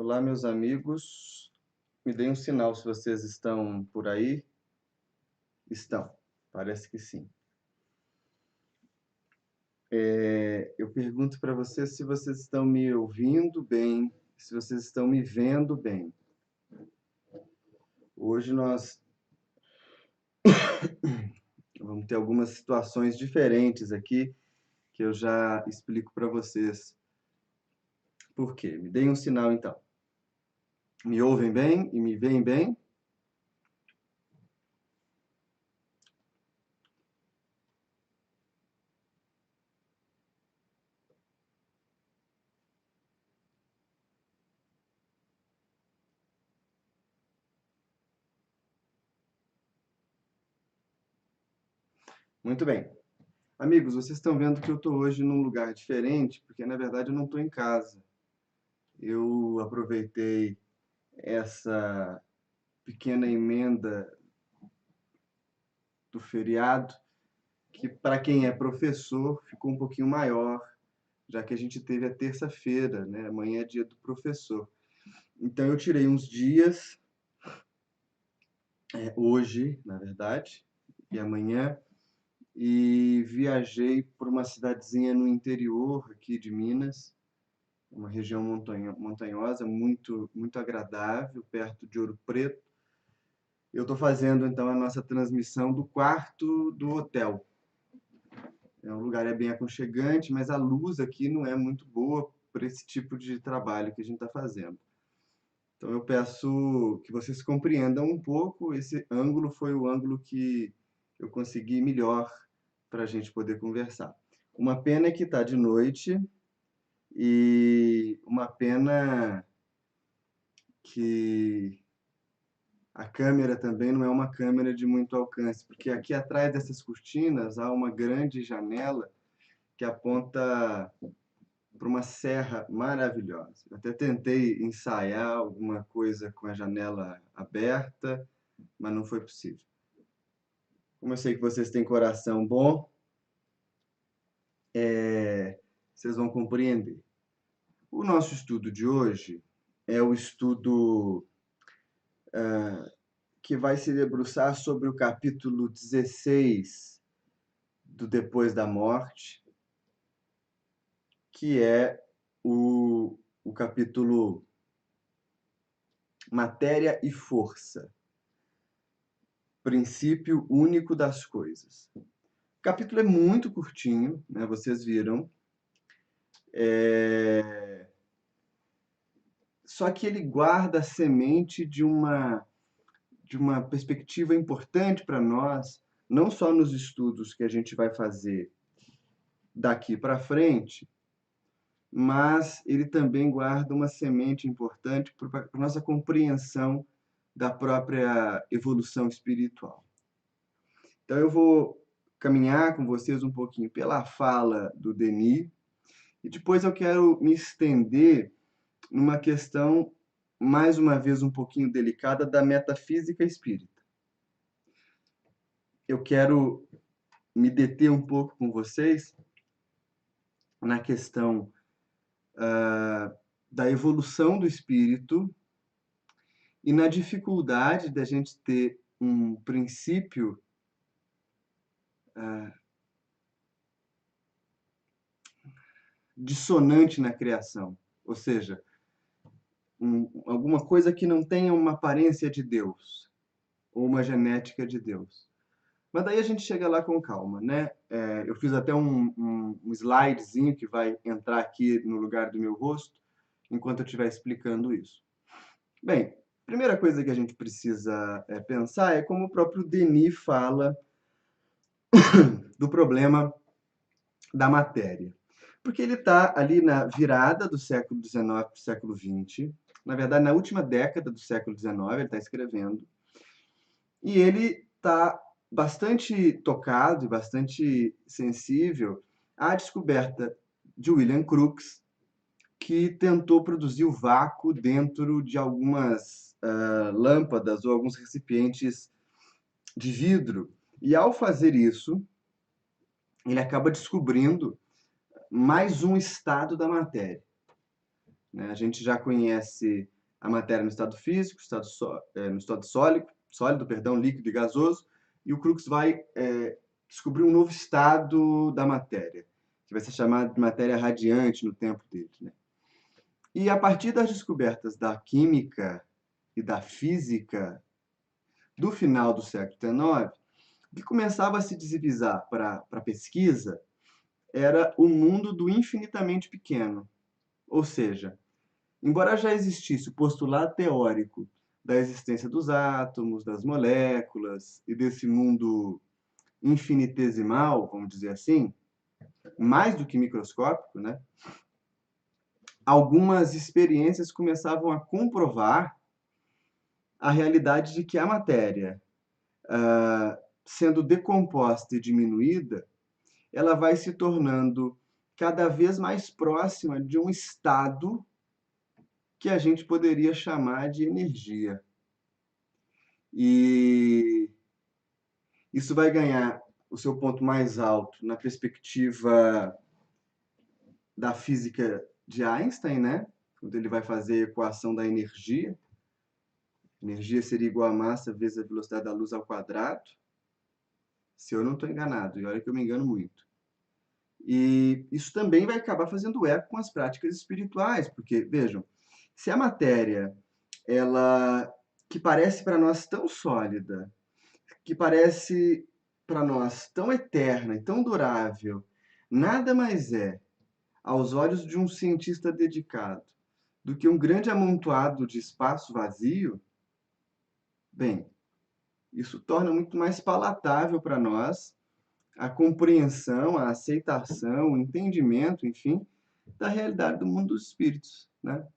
Olá, meus amigos. Me deem um sinal se vocês estão por aí. Estão, parece que sim. Eu pergunto para vocês se vocês estão me ouvindo bem, se vocês estão me vendo bem. Hoje nós vamos ter algumas situações diferentes aqui que eu já explico para vocês por quê. Me deem um sinal então. Me ouvem bem e me veem bem? Muito bem. Amigos, vocês estão vendo que eu estou hoje num lugar diferente, porque na verdade eu não estou em casa. Eu aproveitei essa pequena emenda do feriado, que para quem é professor ficou um pouquinho maior, já que a gente teve a terça-feira, né? Amanhã é dia do professor. Então eu tirei uns dias, hoje, na verdade, e amanhã, e viajei por uma cidadezinha no interior aqui de Minas, uma região montanhosa, muito agradável, perto de Ouro Preto. Eu estou fazendo então a nossa transmissão do quarto do hotel. O lugar é bem aconchegante, mas a luz aqui não é muito boa para esse tipo de trabalho que a gente está fazendo. Então eu peço que vocês compreendam um pouco. Esse ângulo foi o ângulo que eu consegui melhor para a gente poder conversar. Uma pena é que está de noite e uma pena que a câmera também não é uma câmera de muito alcance, porque aqui atrás dessas cortinas há uma grande janela que aponta para uma serra maravilhosa. Eu até tentei ensaiar alguma coisa com a janela aberta, mas não foi possível. Como eu sei que vocês têm coração bom, vocês vão compreender. O nosso estudo de hoje é o estudo que vai se debruçar sobre o capítulo 16 do Depois da Morte, que é o capítulo Matéria e Força, princípio único das coisas. O capítulo é muito curtinho, né? Vocês viram. Só que ele guarda a semente de uma perspectiva importante para nós, não só nos estudos que a gente vai fazer daqui para frente, mas ele também guarda uma semente importante para a nossa compreensão da própria evolução espiritual. Então eu vou caminhar com vocês um pouquinho pela fala do Denis e depois eu quero me estender numa questão, mais uma vez, um pouquinho delicada da metafísica espírita. Eu quero me deter um pouco com vocês na questão da evolução do espírito e na dificuldade da gente ter um princípio dissonante na criação, ou seja, alguma coisa que não tenha uma aparência de Deus ou uma genética de Deus. Mas daí a gente chega lá com calma, né? Eu fiz até um slidezinho que vai entrar aqui no lugar do meu rosto, enquanto eu estiver explicando isso. Bem, a primeira coisa que a gente precisa pensar é como o próprio Denis fala do problema da matéria. Porque ele está ali na virada do século XIX para o século XX, na verdade, na última década do século XIX, ele está escrevendo, e ele está bastante tocado e bastante sensível à descoberta de William Crookes, que tentou produzir o vácuo dentro de algumas lâmpadas ou alguns recipientes de vidro. E ao fazer isso, ele acaba descobrindo mais um estado da matéria. né? A gente já conhece a matéria no estado físico, no estado sólido, perdão, líquido e gasoso, e o Crookes vai descobrir um novo estado da matéria, que vai ser chamado de matéria radiante no tempo dele, né? E a partir das descobertas da química e da física do final do século XIX, o que começava a se divisar para a pesquisa era o mundo do infinitamente pequeno. Ou seja, embora já existisse o postulado teórico da existência dos átomos, das moléculas e desse mundo infinitesimal, vamos dizer assim, mais do que microscópico, né? Algumas experiências começavam a comprovar a realidade de que a matéria, sendo decomposta e diminuída, ela vai se tornando cada vez mais próxima de um estado que a gente poderia chamar de energia. E isso vai ganhar o seu ponto mais alto na perspectiva da física de Einstein, né? Quando ele vai fazer a equação da energia. Energia seria igual a massa vezes a velocidade da luz ao quadrado. Se eu não estou enganado, e olha que eu me engano muito. E isso também vai acabar fazendo eco com as práticas espirituais, porque, vejam, se a matéria, ela que parece para nós tão sólida, que parece para nós tão eterna e tão durável, nada mais é, aos olhos de um cientista dedicado, do que um grande amontoado de espaço vazio, bem, isso torna muito mais palatável para nós a compreensão, a aceitação, o entendimento, enfim, da realidade do mundo dos espíritos, né?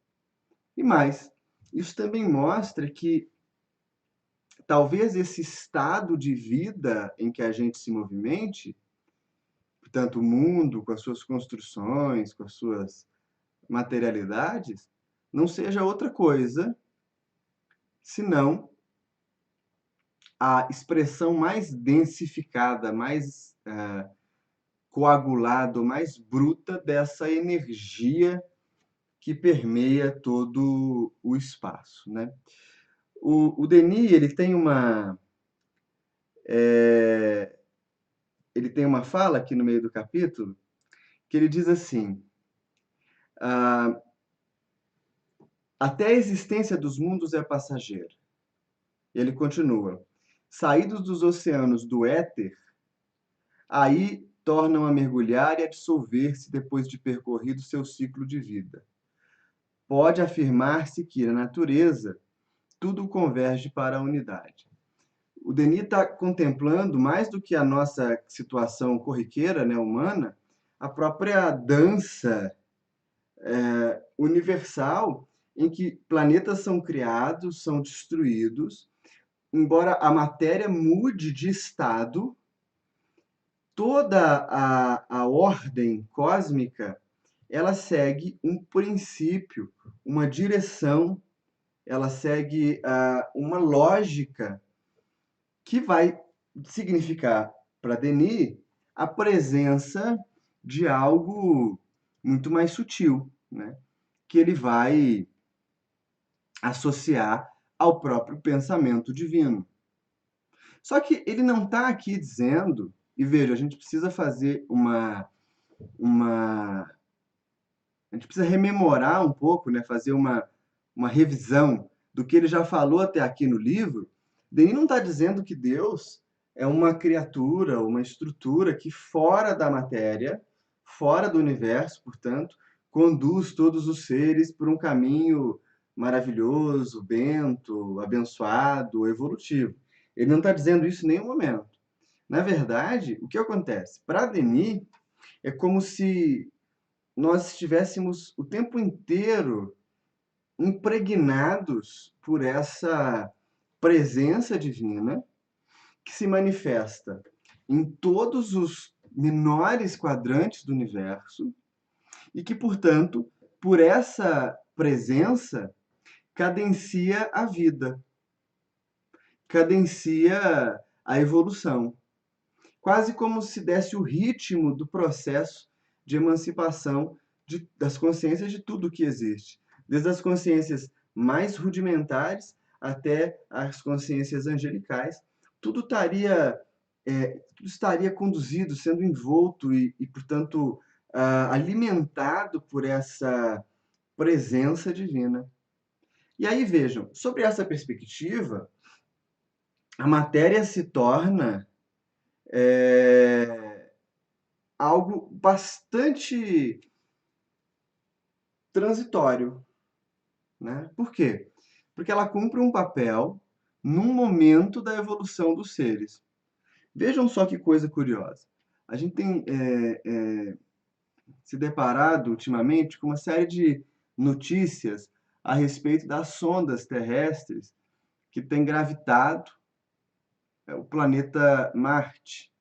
E mais, isso também mostra que talvez esse estado de vida em que a gente se movimente, portanto, o mundo com as suas construções, com as suas materialidades, não seja outra coisa senão a expressão mais densificada, mais coagulada, mais bruta dessa energia que permeia todo o espaço, né? O Denis, ele tem uma fala aqui no meio do capítulo que ele diz assim: ah, até a existência dos mundos é passageira. E ele continua: saídos dos oceanos do éter, aí tornam a mergulhar e a dissolver-se depois de percorrido seu ciclo de vida. Pode afirmar-se que na natureza tudo converge para a unidade. O Denis está contemplando, mais do que a nossa situação corriqueira, né, humana, a própria dança universal em que planetas são criados, são destruídos, embora a matéria mude de estado, toda a ordem cósmica ela segue um princípio, uma direção, ela segue uma lógica que vai significar para Denis a presença de algo muito mais sutil, né? Que ele vai associar ao próprio pensamento divino. Só que ele não está aqui dizendo, e veja, a gente precisa fazer a gente precisa rememorar um pouco, né? Fazer uma revisão do que ele já falou até aqui no livro. Denis não está dizendo que Deus é uma criatura, uma estrutura que fora da matéria, fora do universo, portanto, conduz todos os seres por um caminho maravilhoso, bento, abençoado, evolutivo. Ele não está dizendo isso em nenhum momento. Na verdade, o que acontece? Para Denis, é como se nós estivéssemos o tempo inteiro impregnados por essa presença divina que se manifesta em todos os menores quadrantes do universo e que, portanto, por essa presença, cadencia a vida, cadencia a evolução. Quase como se desse o ritmo do processo de emancipação das consciências de tudo que existe. desde as consciências mais rudimentares até as consciências angelicais. Tudo estaria conduzido, sendo envolto e portanto, alimentado por essa presença divina. E aí vejam, sobre essa perspectiva, a matéria se torna algo bastante transitório, né? Por quê? Porque ela cumpre um papel num momento da evolução dos seres. Vejam só que coisa curiosa. A gente tem se deparado ultimamente com uma série de notícias a respeito das sondas terrestres que têm gravitado o planeta Marte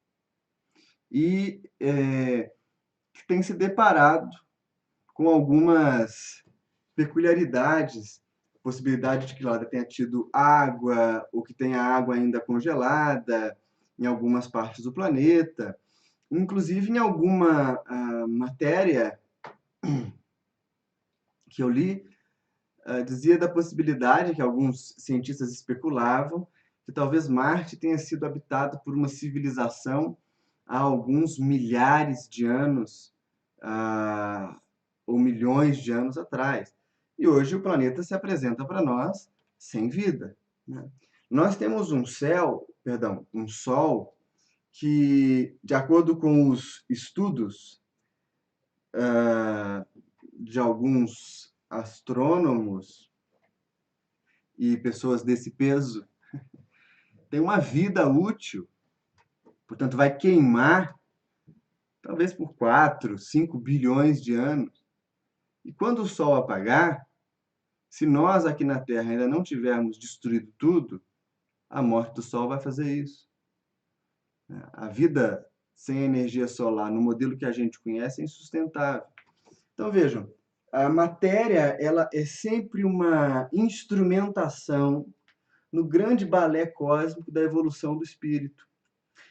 e que têm se deparado com algumas peculiaridades, possibilidade de que lá tenha tido água, ou que tenha água ainda congelada em algumas partes do planeta. Inclusive, em alguma matéria que eu li, dizia da possibilidade que alguns cientistas especulavam que talvez Marte tenha sido habitado por uma civilização há alguns milhares de anos, ou milhões de anos atrás. E hoje o planeta se apresenta para nós sem vida, né? Nós temos um Sol, que, de acordo com os estudos de alguns astrônomos e pessoas desse peso, tem uma vida útil, portanto, vai queimar talvez por 4, 5 bilhões de anos. E quando o Sol apagar, se nós aqui na Terra ainda não tivermos destruído tudo, a morte do Sol vai fazer isso. A vida sem energia solar, no modelo que a gente conhece, é insustentável. Então, vejam, a matéria ela é sempre uma instrumentação no grande balé cósmico da evolução do espírito.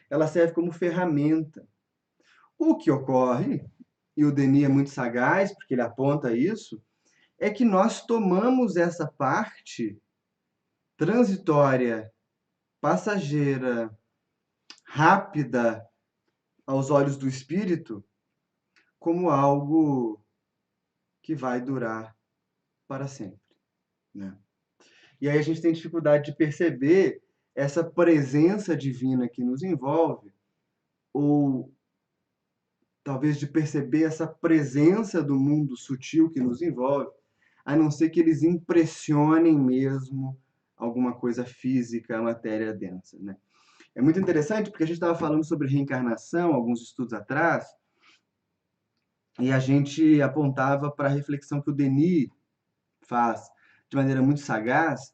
Ela serve como ferramenta. O que ocorre, e o Denis é muito sagaz, porque ele aponta isso, é que nós tomamos essa parte transitória, passageira, rápida aos olhos do espírito, como algo que vai durar para sempre, né? E aí a gente tem dificuldade de perceber essa presença divina que nos envolve, ou talvez de perceber essa presença do mundo sutil que nos envolve, a não ser que eles impressionem mesmo alguma coisa física, matéria densa, né? É muito interessante porque a gente estava falando sobre reencarnação alguns estudos atrás, e a gente apontava para a reflexão que o Denis faz de maneira muito sagaz,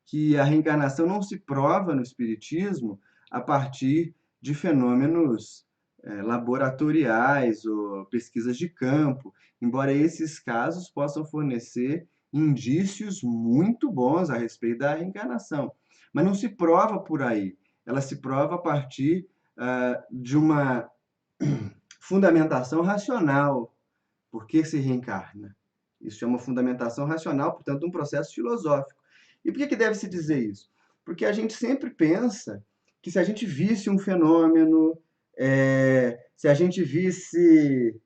que a reencarnação não se prova no Espiritismo a partir de fenômenos laboratoriais ou pesquisas de campo, embora esses casos possam fornecer indícios muito bons a respeito da reencarnação. Mas não se prova por aí. Ela se prova a partir de uma fundamentação racional. Por que se reencarna? Isso é uma fundamentação racional, portanto, um processo filosófico. E por que deve se dizer isso? Porque a gente sempre pensa que se a gente visse um fenômeno, se a gente visse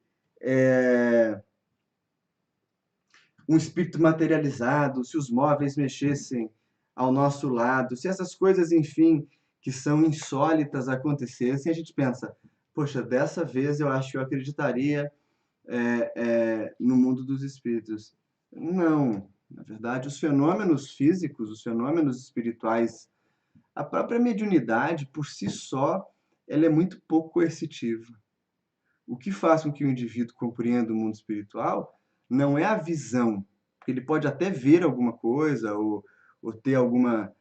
um espírito materializado, se os móveis mexessem ao nosso lado, se essas coisas, enfim, que são insólitas acontecessem, a gente pensa, poxa, dessa vez eu acho que eu acreditaria no mundo dos espíritos. Não, na verdade, os fenômenos físicos, os fenômenos espirituais, a própria mediunidade, por si só, ela é muito pouco coercitiva. O que faz com que o indivíduo compreenda o mundo espiritual não é a visão, porque ele pode até ver alguma coisa ou ter alguma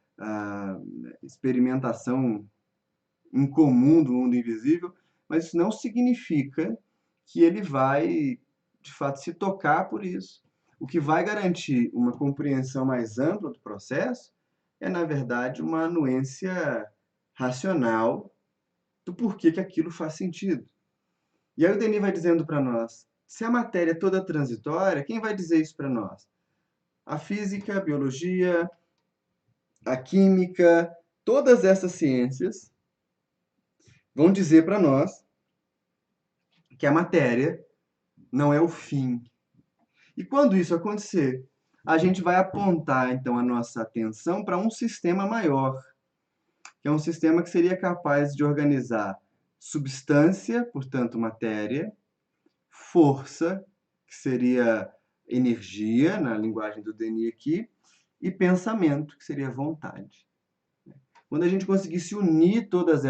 experimentação incomum do mundo invisível, mas isso não significa que ele vai, de fato, se tocar por isso. O que vai garantir uma compreensão mais ampla do processo é, na verdade, uma anuência racional do porquê que aquilo faz sentido. E aí o Denis vai dizendo para nós, se a matéria é toda transitória, quem vai dizer isso para nós? A física, a biologia, a química, todas essas ciências vão dizer para nós que a matéria não é o fim. E quando isso acontecer, a gente vai apontar então a nossa atenção para um sistema maior, que é um sistema que seria capaz de organizar substância, portanto matéria, força, que seria energia, na linguagem do Denis aqui, e pensamento, que seria vontade. Quando a gente conseguisse unir todas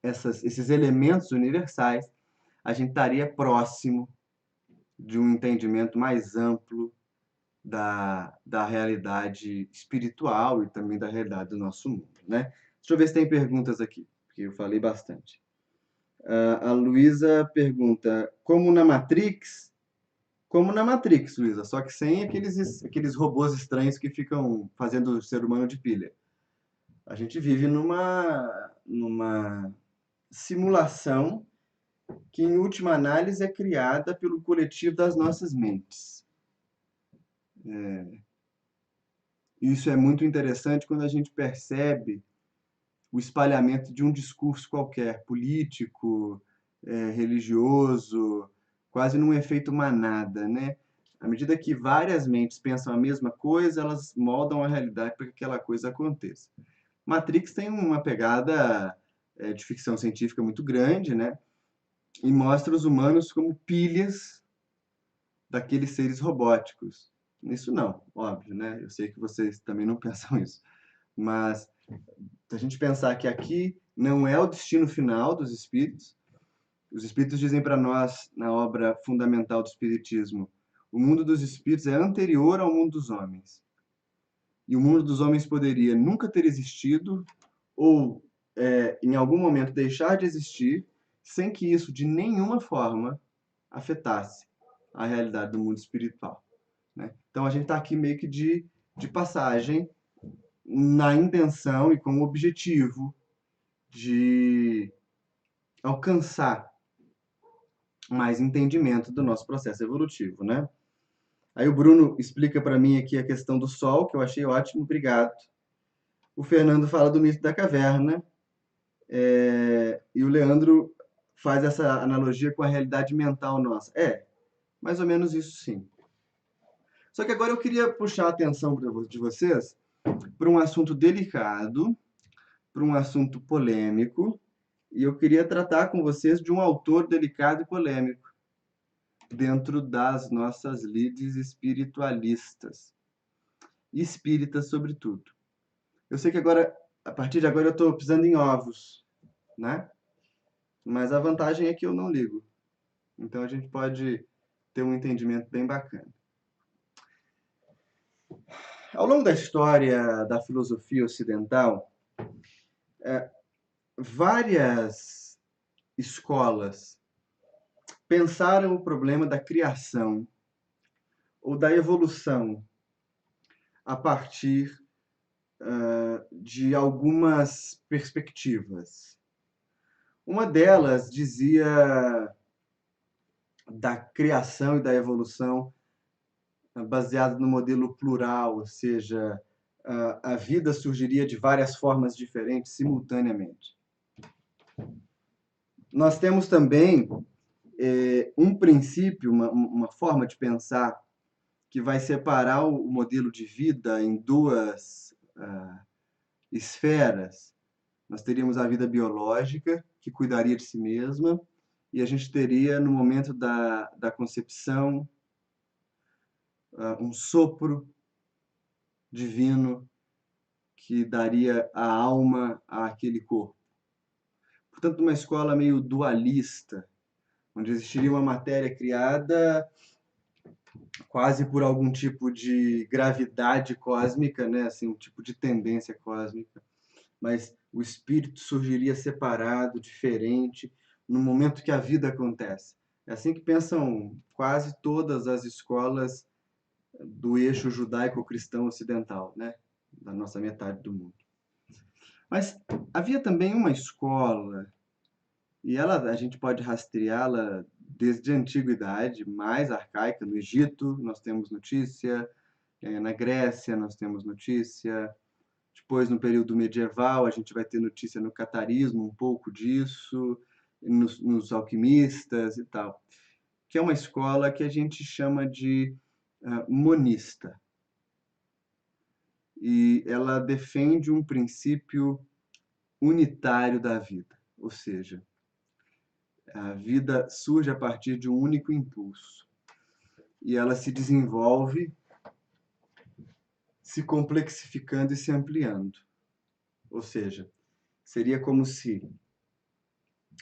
esses elementos universais, a gente estaria próximo de um entendimento mais amplo da realidade espiritual e também da realidade do nosso mundo, né? Deixa eu ver se tem perguntas aqui, porque eu falei bastante. A Luísa pergunta, como na Matrix? Como na Matrix, Luísa, só que sem aqueles robôs estranhos que ficam fazendo o ser humano de pilha. A gente vive numa simulação que, em última análise, é criada pelo coletivo das nossas mentes. Isso é muito interessante quando a gente percebe o espalhamento de um discurso qualquer, político, religioso, quase num efeito manada, né? À medida que várias mentes pensam a mesma coisa, elas moldam a realidade para que aquela coisa aconteça. Matrix tem uma pegada de ficção científica muito grande, né? E mostra os humanos como pilhas daqueles seres robóticos. Isso não, óbvio, né? Eu sei que vocês também não pensam isso. Mas se a gente pensar que aqui não é o destino final dos espíritos, os espíritos dizem para nós, na obra fundamental do Espiritismo, o mundo dos espíritos é anterior ao mundo dos homens. E o mundo dos homens poderia nunca ter existido ou, em algum momento, deixar de existir sem que isso, de nenhuma forma, afetasse a realidade do mundo espiritual, né? Então, a gente está aqui meio que de passagem na intenção e com o objetivo de alcançar mais entendimento do nosso processo evolutivo, né? Aí o Bruno explica para mim aqui a questão do Sol, que eu achei ótimo, obrigado. O Fernando fala do mito da caverna, e o Leandro faz essa analogia com a realidade mental nossa. Mais ou menos isso sim. Só que agora eu queria puxar a atenção de vocês para um assunto delicado, para um assunto polêmico, e eu queria tratar com vocês de um autor delicado e polêmico dentro das nossas lides espiritualistas, espíritas sobretudo. Eu sei que agora, a partir de agora, eu estou pisando em ovos, né? Mas a vantagem é que eu não ligo. Então a gente pode ter um entendimento bem bacana. Ao longo da história da filosofia ocidental, várias escolas pensaram o problema da criação ou da evolução a partir de algumas perspectivas. Uma delas dizia da criação e da evolução baseada no modelo plural, ou seja, a vida surgiria de várias formas diferentes simultaneamente. Nós temos também um princípio, uma forma de pensar que vai separar o modelo de vida em duas esferas. Nós teríamos a vida biológica, que cuidaria de si mesma, e a gente teria, no momento da concepção, um sopro divino que daria a alma àquele corpo. Portanto, uma escola meio dualista, onde existiria uma matéria criada quase por algum tipo de gravidade cósmica, né? Assim, um tipo de tendência cósmica, mas o espírito surgiria separado, diferente, no momento que a vida acontece. É assim que pensam quase todas as escolas do eixo judaico-cristão ocidental, né? Da nossa metade do mundo. Mas havia também uma escola, e a gente pode rastreá-la desde a antiguidade mais arcaica, no Egito nós temos notícia, na Grécia nós temos notícia, depois no período medieval a gente vai ter notícia no catarismo, um pouco disso, nos alquimistas e tal, que é uma escola que a gente chama de monista. E ela defende um princípio unitário da vida, ou seja, a vida surge a partir de um único impulso e ela se desenvolve se complexificando e se ampliando. Ou seja, seria como se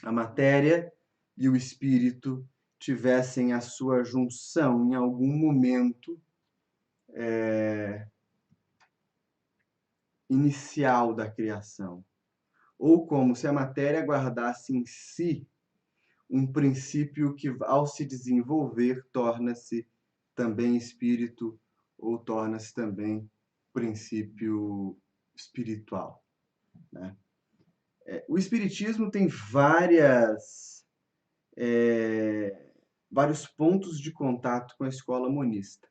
a matéria e o espírito tivessem a sua junção em algum momento inicial da criação, ou como se a matéria guardasse em si um princípio que, ao se desenvolver, torna-se também espírito ou torna-se também princípio espiritual, né? O espiritismo tem vários pontos de contato com a escola monista.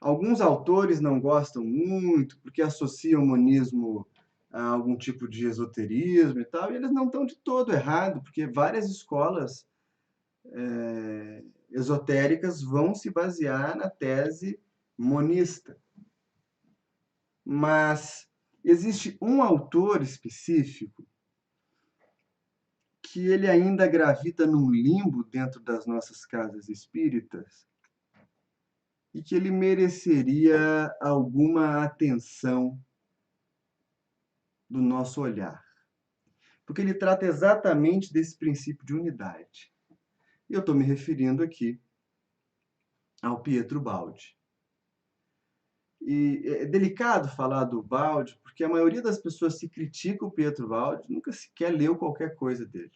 Alguns autores não gostam muito porque associam o monismo a algum tipo de esoterismo e tal, e eles não estão de todo errado, porque várias escolas esotéricas vão se basear na tese monista. Mas existe um autor específico que ele ainda gravita num limbo dentro das nossas casas espíritas e que ele mereceria alguma atenção do nosso olhar, porque ele trata exatamente desse princípio de unidade. E eu estou me referindo aqui ao Pietro Baldi. E é delicado falar do Baldi, porque a maioria das pessoas que critica o Pietro Baldi nunca sequer leu qualquer coisa dele,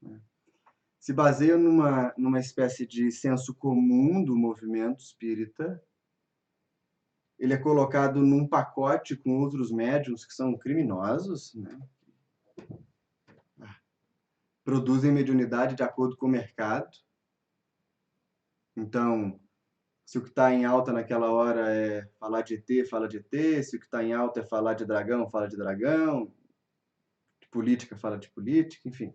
né? Se baseia numa espécie de senso comum do movimento espírita. Ele é colocado num pacote com outros médiuns que são criminosos, né? Produzem mediunidade de acordo com o mercado. Então, se o que está em alta naquela hora é falar de ET, fala de ET. Se o que está em alta é falar de dragão, fala de dragão. De política, fala de política, enfim.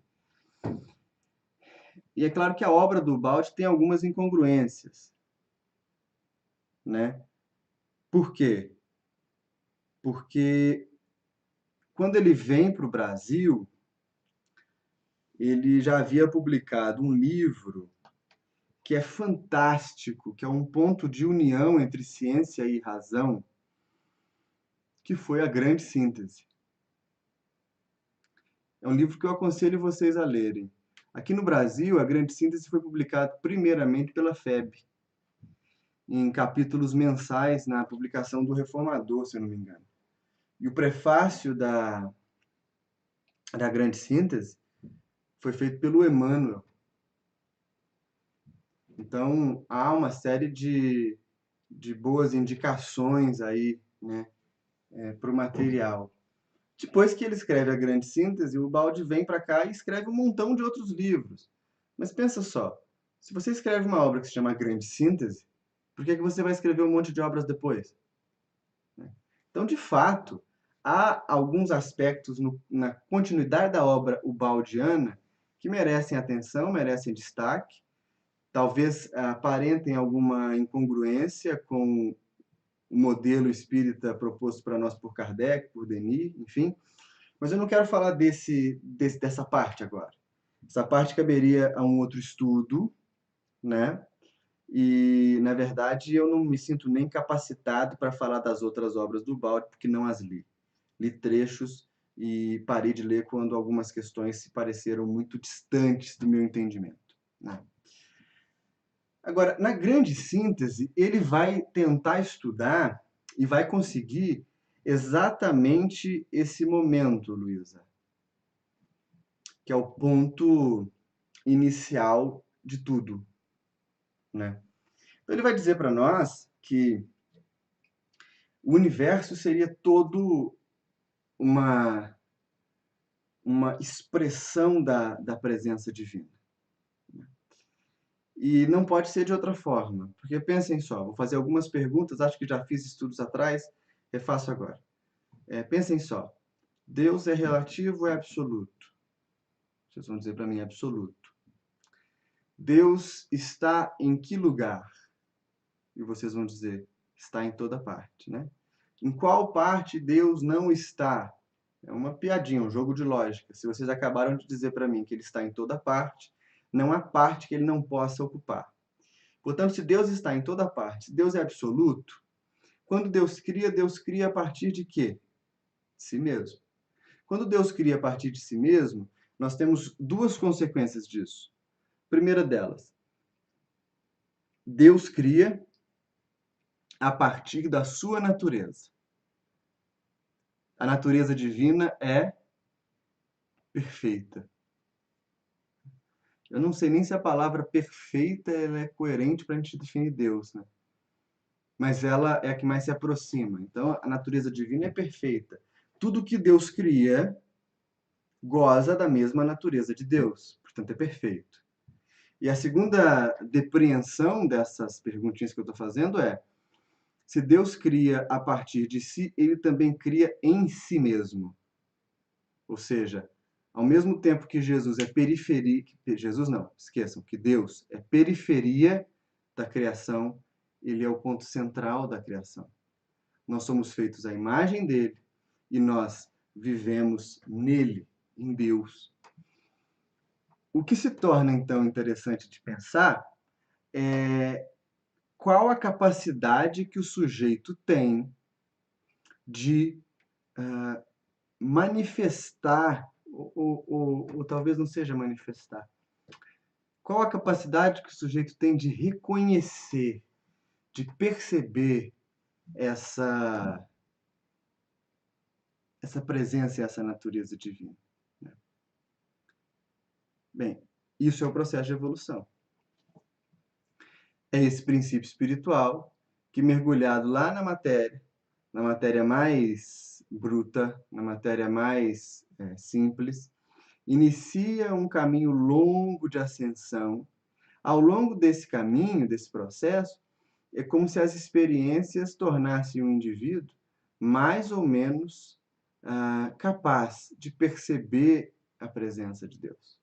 E é claro que a obra do Baldi tem algumas incongruências, né? Por quê? Porque quando ele vem para o Brasil, ele já havia publicado um livro que é fantástico, que é um ponto de união entre ciência e razão, que foi A Grande Síntese. É um livro que eu aconselho vocês a lerem. Aqui no Brasil, A Grande Síntese foi publicado primeiramente pela FEB, em capítulos mensais na publicação do Reformador, se eu não me engano. E o prefácio da Grande Síntese foi feito pelo Emmanuel. Então, há uma série de boas indicações aí, né, para o material. Depois que ele escreve A Grande Síntese, o Baldi vem para cá e escreve um montão de outros livros. Mas pensa só, se você escreve uma obra que se chama A Grande Síntese, por que você vai escrever um monte de obras depois? Então, de fato, há alguns aspectos na continuidade da obra ubaldiana que merecem atenção, merecem destaque, talvez aparentem alguma incongruência com o modelo espírita proposto para nós por Kardec, por Denis, enfim. Mas eu não quero falar dessa parte agora. Essa parte caberia a um outro estudo, né? E, na verdade, eu não me sinto nem capacitado para falar das outras obras do Baldi, porque não as li. Li trechos e parei de ler quando algumas questões se pareceram muito distantes do meu entendimento, né? Agora, na Grande Síntese, ele vai tentar estudar e vai conseguir exatamente esse momento, Luísa, que é o ponto inicial de tudo, né? Então, ele vai dizer para nós que o universo seria todo uma expressão da presença divina. E não pode ser de outra forma, porque pensem só, vou fazer algumas perguntas, acho que já fiz estudos atrás, refaço agora. Pensem só, Deus é relativo ou é absoluto? Vocês vão dizer para mim absoluto. Deus está em que lugar? E vocês vão dizer, está em toda parte, né? Em qual parte Deus não está? É uma piadinha, um jogo de lógica. Se vocês acabaram de dizer para mim que ele está em toda parte, não há parte que ele não possa ocupar. Portanto, se Deus está em toda parte, se Deus é absoluto, quando Deus cria a partir de quê? De si mesmo. Quando Deus cria a partir de si mesmo, nós temos duas consequências disso. Primeira delas, Deus cria a partir da sua natureza. A natureza divina é perfeita. Eu não sei nem se a palavra perfeita ela é coerente para a gente definir Deus, né? Mas ela é a que mais se aproxima. Então, a natureza divina é perfeita. Tudo que Deus cria goza da mesma natureza de Deus, portanto é perfeito. E a segunda depreensão dessas perguntinhas que eu estou fazendo é: se Deus cria a partir de si, ele também cria em si mesmo. Ou seja, ao mesmo tempo que Jesus é periferia, Jesus não, esqueçam, que Deus é periferia da criação, ele é o ponto central da criação. Nós somos feitos à imagem dele e nós vivemos nele, em Deus. O que se torna, então, interessante de pensar é qual a capacidade que o sujeito tem de manifestar, ou talvez não seja manifestar, qual a capacidade que o sujeito tem de reconhecer, de perceber essa, essa presença e essa natureza divina. Né? Bem, isso é o processo de evolução. É esse princípio espiritual que, mergulhado lá na matéria mais bruta, na matéria mais simples, inicia um caminho longo de ascensão. Ao longo desse caminho, desse processo, é como se as experiências tornassem o indivíduo mais ou menos capaz de perceber a presença de Deus.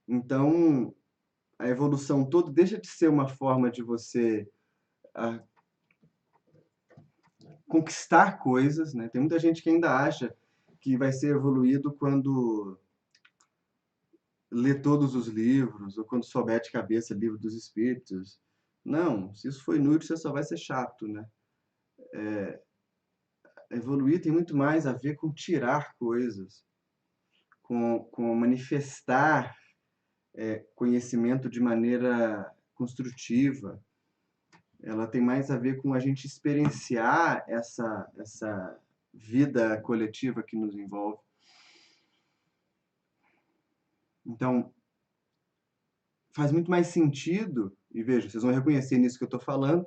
Então, a evolução toda deixa de ser uma forma de você conquistar coisas, né? Tem muita gente que ainda acha que vai ser evoluído quando lê todos os livros, ou quando souber de cabeça livro dos espíritos. Não, se isso for inútil, você só vai ser chato, né? Evoluir tem muito mais a ver com tirar coisas, com manifestar conhecimento de maneira construtiva. Ela tem mais a ver com a gente experienciar essa vida coletiva que nos envolve. Então, faz muito mais sentido, e veja, vocês vão reconhecer nisso que eu estou falando,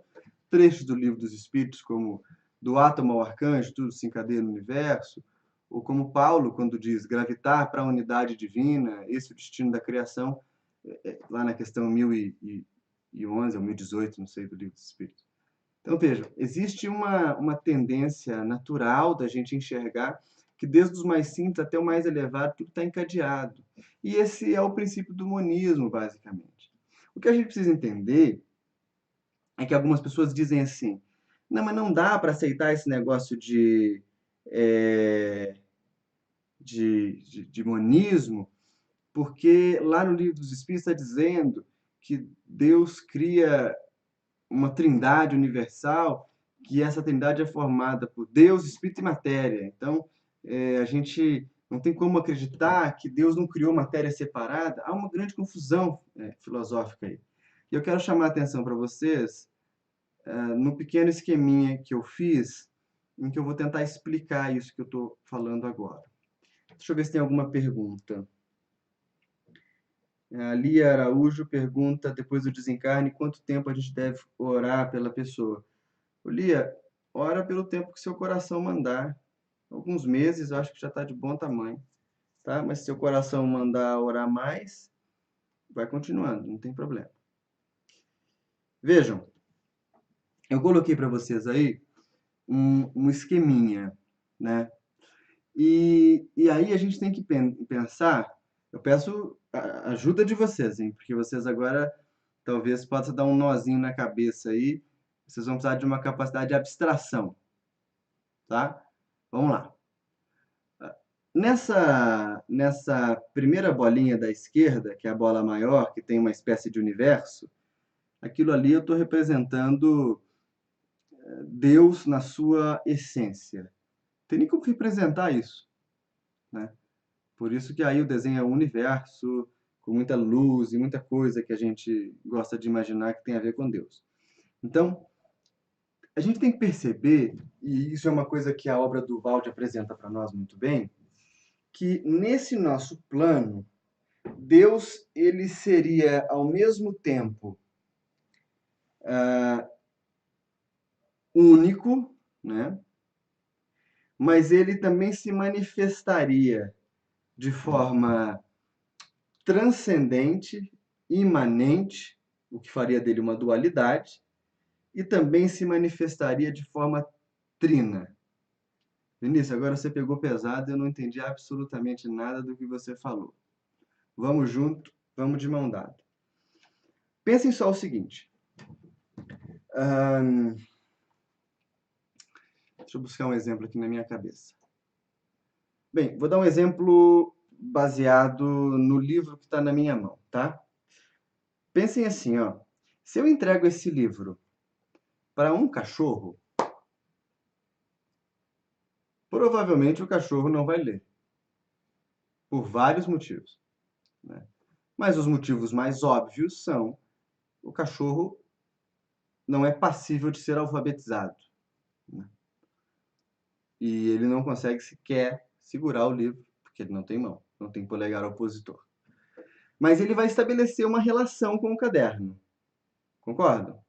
trechos do Livro dos Espíritos, como do átomo ao arcanjo, tudo se encadeia no universo, ou como Paulo, quando diz gravitar para a unidade divina, esse é o destino da criação, lá na questão 1011 ou 1018, não sei, do Livro dos Espíritos. Então, vejam, existe uma tendência natural da gente enxergar que desde os mais simples até o mais elevado, tudo está encadeado. E esse é o princípio do monismo, basicamente. O que a gente precisa entender é que algumas pessoas dizem assim, não, mas não dá para aceitar esse negócio de monismo, porque lá no Livro dos Espíritos está dizendo que Deus cria uma trindade universal, que essa trindade é formada por Deus, Espírito e matéria. Então, a gente não tem como acreditar que Deus não criou matéria separada. Há uma grande confusão filosófica aí. E eu quero chamar a atenção para vocês no pequeno esqueminha que eu fiz, em que eu vou tentar explicar isso que eu estou falando agora. Deixa eu ver se tem alguma pergunta. A Lia Araújo pergunta, depois do desencarne, quanto tempo a gente deve orar pela pessoa? Lia, ora pelo tempo que seu coração mandar. Alguns meses, eu acho que já está de bom tamanho, tá? Mas se seu coração mandar orar mais, vai continuando, não tem problema. Vejam, eu coloquei para vocês aí um esqueminha, né? E aí a gente tem que pensar, eu peço a ajuda de vocês, hein? Porque vocês agora talvez possa dar um nozinho na cabeça aí, vocês vão precisar de uma capacidade de abstração, tá? Vamos lá. Nessa primeira bolinha da esquerda, que é a bola maior, que tem uma espécie de universo, aquilo ali eu estou representando Deus na sua essência. Não tem nem como representar isso, né? Por isso que aí o desenho é um universo, com muita luz e muita coisa que a gente gosta de imaginar que tem a ver com Deus. Então, a gente tem que perceber, e isso é uma coisa que a obra do Valde apresenta para nós muito bem, que nesse nosso plano, Deus ele seria ao mesmo tempo único, né? Mas ele também se manifestaria de forma transcendente, imanente, o que faria dele uma dualidade, e também se manifestaria de forma trina. Vinícius, agora você pegou pesado e eu não entendi absolutamente nada do que você falou. Vamos junto, vamos de mão dada. Pensem só o seguinte. Deixa eu buscar um exemplo aqui na minha cabeça. Bem, vou dar um exemplo baseado no livro que está na minha mão, tá? Pensem assim, ó. Se eu entrego esse livro para um cachorro, provavelmente o cachorro não vai ler, por vários motivos, né? Mas os motivos mais óbvios são o cachorro não é passível de ser alfabetizado, né? E ele não consegue sequer segurar o livro, porque ele não tem mão, não tem polegar opositor. Mas ele vai estabelecer uma relação com o caderno. Concordam?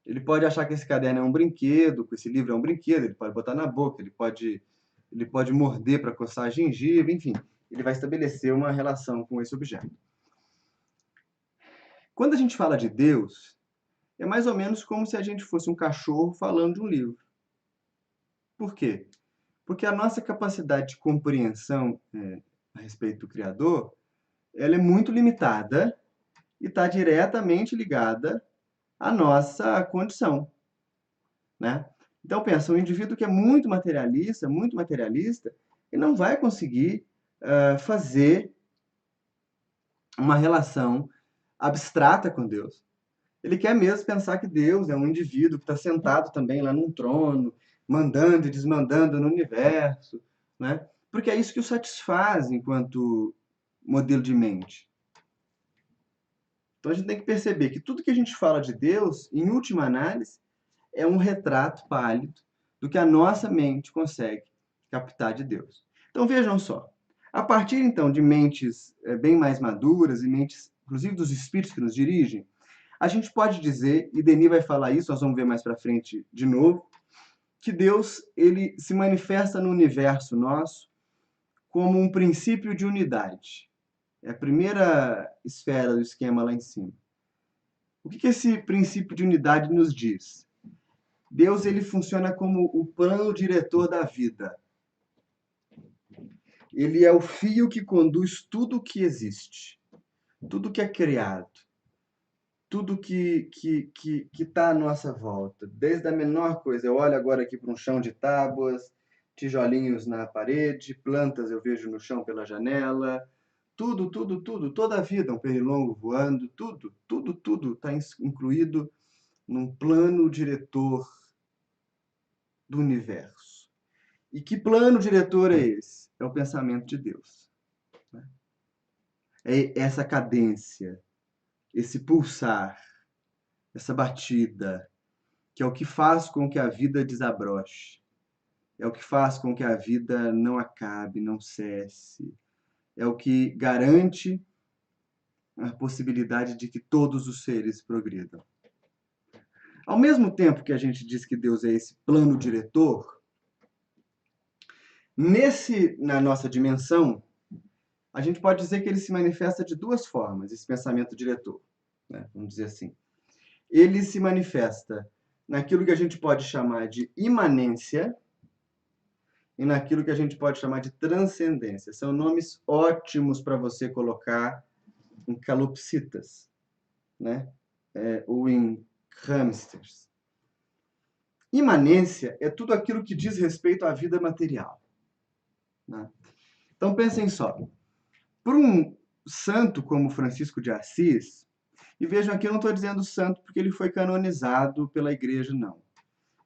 Ele pode achar que esse caderno é um brinquedo, que esse livro é um brinquedo, ele pode botar na boca, ele pode morder para coçar a gengiva, enfim. Ele vai estabelecer uma relação com esse objeto. Quando a gente fala de Deus, é mais ou menos como se a gente fosse um cachorro falando de um livro. Por quê? Porque a nossa capacidade de compreensão a respeito do Criador, ela é muito limitada e está diretamente ligada à nossa condição, né? Então, pensa, um indivíduo que é muito materialista, ele não vai conseguir fazer uma relação abstrata com Deus. Ele quer mesmo pensar que Deus é um indivíduo que está sentado também lá num trono, mandando e desmandando no universo, né? Porque é isso que o satisfaz enquanto modelo de mente. Então a gente tem que perceber que tudo que a gente fala de Deus, em última análise, é um retrato pálido do que a nossa mente consegue captar de Deus. Então vejam só, a partir então de mentes bem mais maduras e mentes, inclusive dos espíritos que nos dirigem, a gente pode dizer, e Denis vai falar isso, nós vamos ver mais para frente de novo, que Deus ele se manifesta no universo nosso como um princípio de unidade. É a primeira esfera do esquema lá em cima. O que esse princípio de unidade nos diz? Deus ele funciona como o plano diretor da vida. Ele é o fio que conduz tudo o que existe, tudo que é criado, tudo que está à nossa volta, desde a menor coisa. Eu olho agora aqui para um chão de tábuas, tijolinhos na parede, plantas eu vejo no chão pela janela, tudo, toda a vida, um pernilongo voando, tudo está incluído num plano diretor do universo. E que plano diretor é esse? É o pensamento de Deus. É essa cadência, esse pulsar, essa batida, que é o que faz com que a vida desabroche, é o que faz com que a vida não acabe, não cesse, é o que garante a possibilidade de que todos os seres progridam. Ao mesmo tempo que a gente diz que Deus é esse plano diretor, na nossa dimensão, a gente pode dizer que ele se manifesta de duas formas, esse pensamento diretor, né? Vamos dizer assim. Ele se manifesta naquilo que a gente pode chamar de imanência e naquilo que a gente pode chamar de transcendência. São nomes ótimos para você colocar em calopsitas, né? Ou em hamsters. Imanência é tudo aquilo que diz respeito à vida material, né? Então pensem só, por um santo como Francisco de Assis, e vejam aqui, eu não estou dizendo santo porque ele foi canonizado pela igreja, não.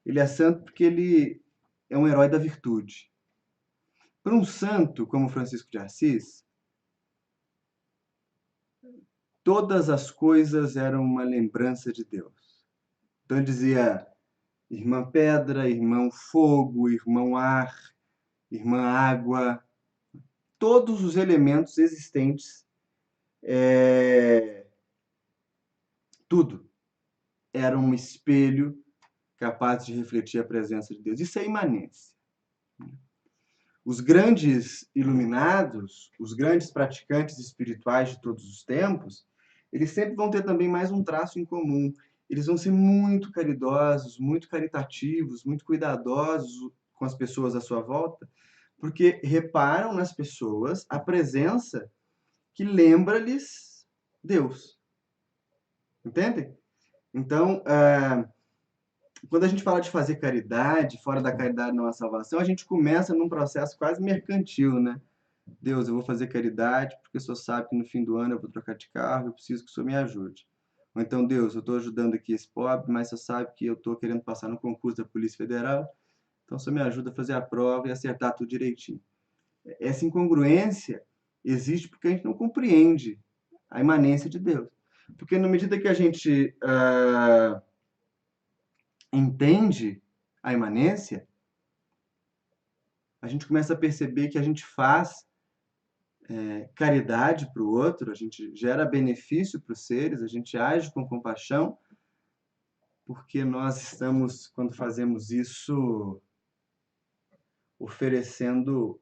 Ele é santo porque ele é um herói da virtude. Por um santo como Francisco de Assis, todas as coisas eram uma lembrança de Deus. Então ele dizia irmã pedra, irmão fogo, irmão ar, irmã água, todos os elementos existentes, tudo era um espelho capaz de refletir a presença de Deus. Isso é imanência. Os grandes iluminados, os grandes praticantes espirituais de todos os tempos, eles sempre vão ter também mais um traço em comum. Eles vão ser muito caridosos, muito caritativos, muito cuidadosos com as pessoas à sua volta, porque reparam nas pessoas a presença que lembra-lhes Deus. Entendem? Então, quando a gente fala de fazer caridade, fora da caridade não há salvação, a gente começa num processo quase mercantil, né? Deus, eu vou fazer caridade porque o Senhor sabe que no fim do ano eu vou trocar de carro, eu preciso que o Senhor me ajude. Ou então, Deus, eu estou ajudando aqui esse pobre, mas o Senhor sabe que eu estou querendo passar no concurso da Polícia Federal, então o Senhor me ajuda a fazer a prova e acertar tudo direitinho. Essa incongruência existe porque a gente não compreende a imanência de Deus. Porque na medida que a gente entende a imanência, a gente começa a perceber que a gente faz caridade para o outro, a gente gera benefício para os seres, a gente age com compaixão, porque nós estamos, quando fazemos isso, oferecendo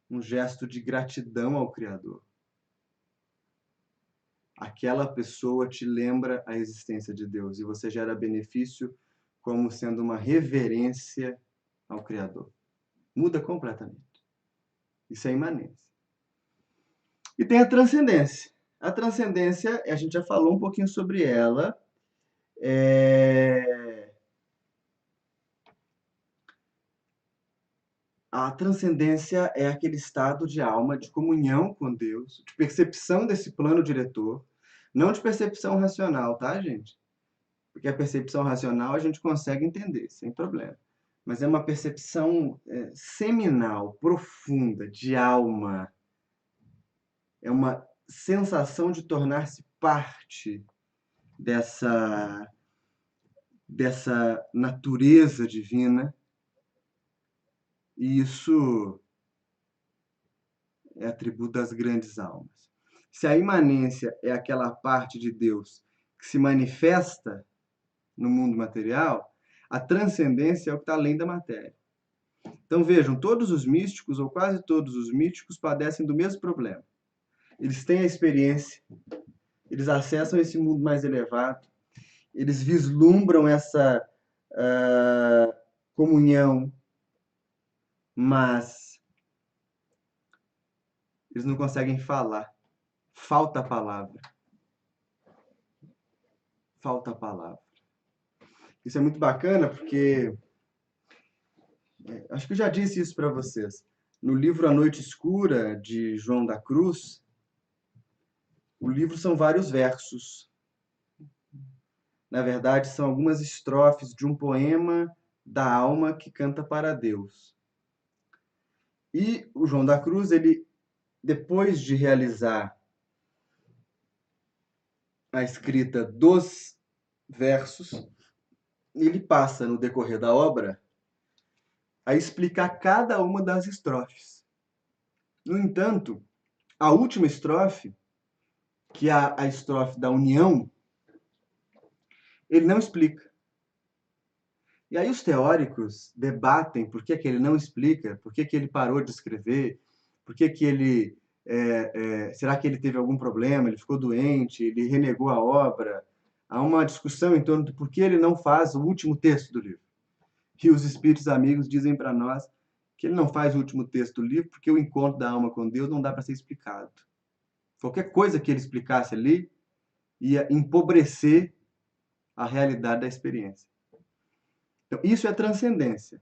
um gesto de gratidão ao Criador. Aquela pessoa te lembra a existência de Deus e você gera benefício como sendo uma reverência ao Criador. Muda completamente. Isso é imanência. E tem a transcendência. A transcendência, a gente já falou um pouquinho sobre ela. A transcendência é aquele estado de alma, de comunhão com Deus, de percepção desse plano diretor, não de percepção racional, tá, gente? Porque a percepção racional a gente consegue entender, sem problema. Mas é uma percepção seminal, profunda, de alma. É uma sensação de tornar-se parte dessa natureza divina. E isso é atributo das grandes almas. Se a imanência é aquela parte de Deus que se manifesta no mundo material, a transcendência é o que está além da matéria. Então vejam, todos os místicos, ou quase todos os místicos, padecem do mesmo problema. Eles têm a experiência, eles acessam esse mundo mais elevado, eles vislumbram essa comunhão, mas eles não conseguem falar. Falta a palavra. Falta a palavra. Isso é muito bacana porque acho que eu já disse isso para vocês. No livro A Noite Escura, de João da Cruz, o livro são vários versos. Na verdade, são algumas estrofes de um poema da alma que canta para Deus. E o João da Cruz, ele, depois de realizar a escrita dos versos, ele passa, no decorrer da obra, a explicar cada uma das estrofes. No entanto, a última estrofe, que é a estrofe da união, ele não explica. E aí os teóricos debatem por que ele não explica, por que ele parou de escrever, Por que que ele... será que ele teve algum problema? Ele ficou doente? Ele renegou a obra? Há uma discussão em torno de por que ele não faz o último texto do livro. E os espíritos amigos dizem para nós que ele não faz o último texto do livro porque o encontro da alma com Deus não dá para ser explicado. Qualquer coisa que ele explicasse ali ia empobrecer a realidade da experiência. Então, isso é transcendência.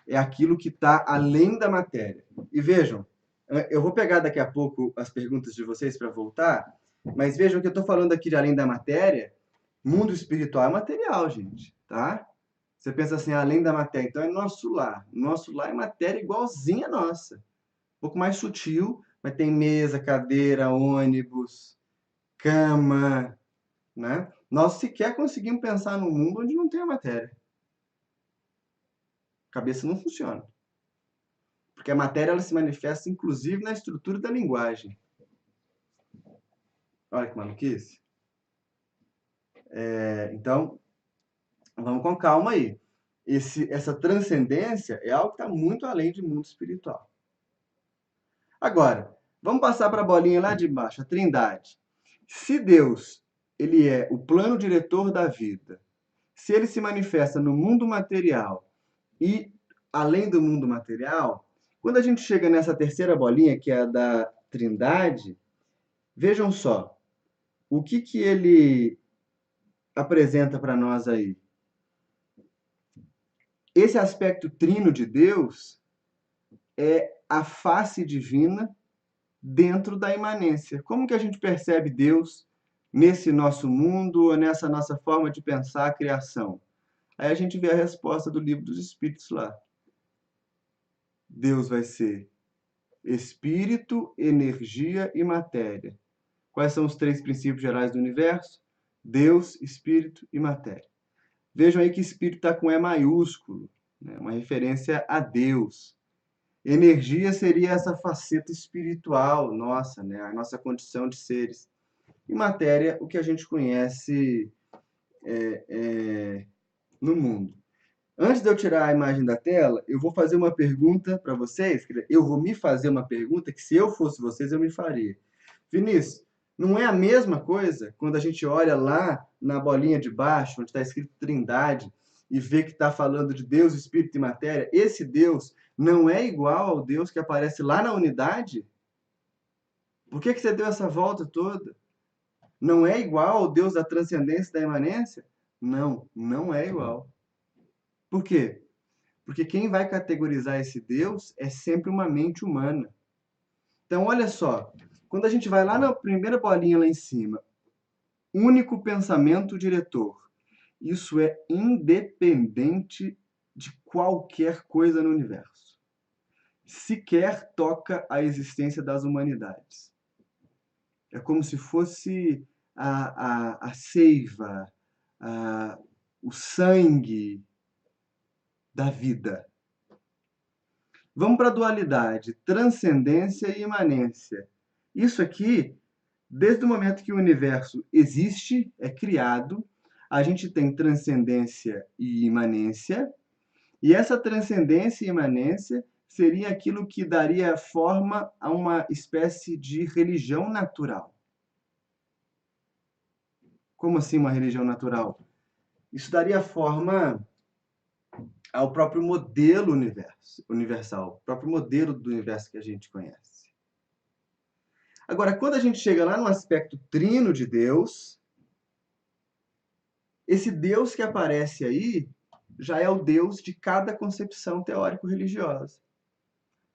É aquilo que está além da matéria. E vejam, eu vou pegar daqui a pouco as perguntas de vocês para voltar, mas vejam que eu estou falando aqui de além da matéria. Mundo espiritual é material, gente, tá? Você pensa assim, além da matéria, então é nosso lar. Nosso lar é matéria igualzinha a nossa. Um pouco mais sutil, mas tem mesa, cadeira, ônibus, cama, né? Nós sequer conseguimos pensar num mundo onde não tem a matéria. A cabeça não funciona. Porque a matéria ela se manifesta inclusive na estrutura da linguagem. Olha que maluquice. Então, vamos com calma aí. Essa transcendência é algo que está muito além de mundo espiritual. Agora, vamos passar para a bolinha lá de baixo, a Trindade. Se Deus ele é o plano diretor da vida, se ele se manifesta no mundo material e além do mundo material, quando a gente chega nessa terceira bolinha, que é a da Trindade, vejam só, o que que ele apresenta para nós aí? Esse aspecto trino de Deus é a face divina dentro da imanência. Como que a gente percebe Deus nesse nosso mundo, ou nessa nossa forma de pensar a criação? Aí a gente vê a resposta do Livro dos Espíritos lá. Deus vai ser espírito, energia e matéria. Quais são os três princípios gerais do universo? Deus, espírito e matéria. Vejam aí que espírito está com E maiúsculo, né? Uma referência a Deus. Energia seria essa faceta espiritual nossa, né? A nossa condição de seres. E matéria, o que a gente conhece no mundo. Antes de eu tirar a imagem da tela, eu vou fazer uma pergunta para vocês. Eu vou me fazer uma pergunta que, se eu fosse vocês, eu me faria. Vinícius, não é a mesma coisa quando a gente olha lá na bolinha de baixo, onde está escrito Trindade, e vê que está falando de Deus, Espírito e Matéria? Esse Deus não é igual ao Deus que aparece lá na unidade? Por que que você deu essa volta toda? Não é igual ao Deus da transcendência e da imanência? Não, não é igual. Por quê? Porque quem vai categorizar esse Deus é sempre uma mente humana. Então, olha só, quando a gente vai lá na primeira bolinha lá em cima, único pensamento diretor, isso é independente de qualquer coisa no universo. Sequer toca a existência das humanidades. É como se fosse a seiva, o sangue da vida. Vamos para a dualidade, transcendência e imanência. Isso aqui, desde o momento que o universo existe, é criado, a gente tem transcendência e imanência, e essa transcendência e imanência seria aquilo que daria forma a uma espécie de religião natural. Como assim uma religião natural? Isso daria forma ao próprio modelo universal, o próprio modelo do universo que a gente conhece. Agora, quando a gente chega lá no aspecto trino de Deus, esse Deus que aparece aí já é o Deus de cada concepção teórico-religiosa.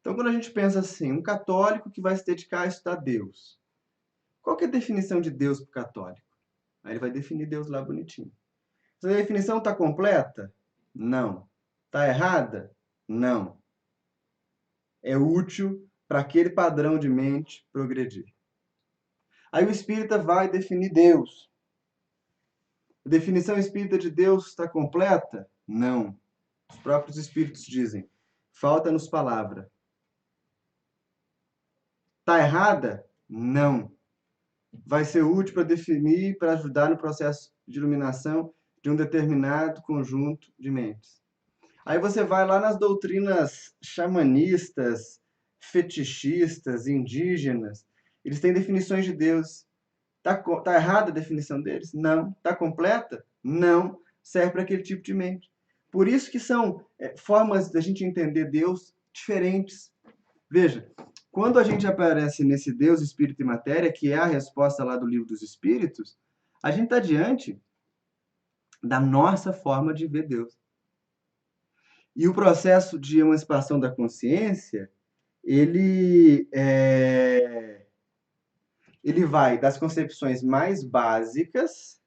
Então, quando a gente pensa assim, um católico que vai se dedicar a estudar Deus, qual que é a definição de Deus para o católico? Aí ele vai definir Deus lá bonitinho. Essa definição está completa? Não. Está errada? Não. É útil para aquele padrão de mente progredir. Aí o espírita vai definir Deus. A definição espírita de Deus está completa? Não. Os próprios espíritos dizem, falta-nos palavra. Está errada? Não. Vai ser útil para definir, para ajudar no processo de iluminação de um determinado conjunto de mentes. Aí você vai lá nas doutrinas xamanistas, fetichistas, indígenas, eles têm definições de Deus. Tá errada a definição deles? Não. Tá completa? Não. Serve para aquele tipo de mente. Por isso que são formas da gente entender Deus diferentes. Veja, quando a gente aparece nesse Deus, Espírito e Matéria, que é a resposta lá do Livro dos Espíritos, a gente está diante da nossa forma de ver Deus. E o processo de emancipação da consciência, ele vai das concepções mais básicas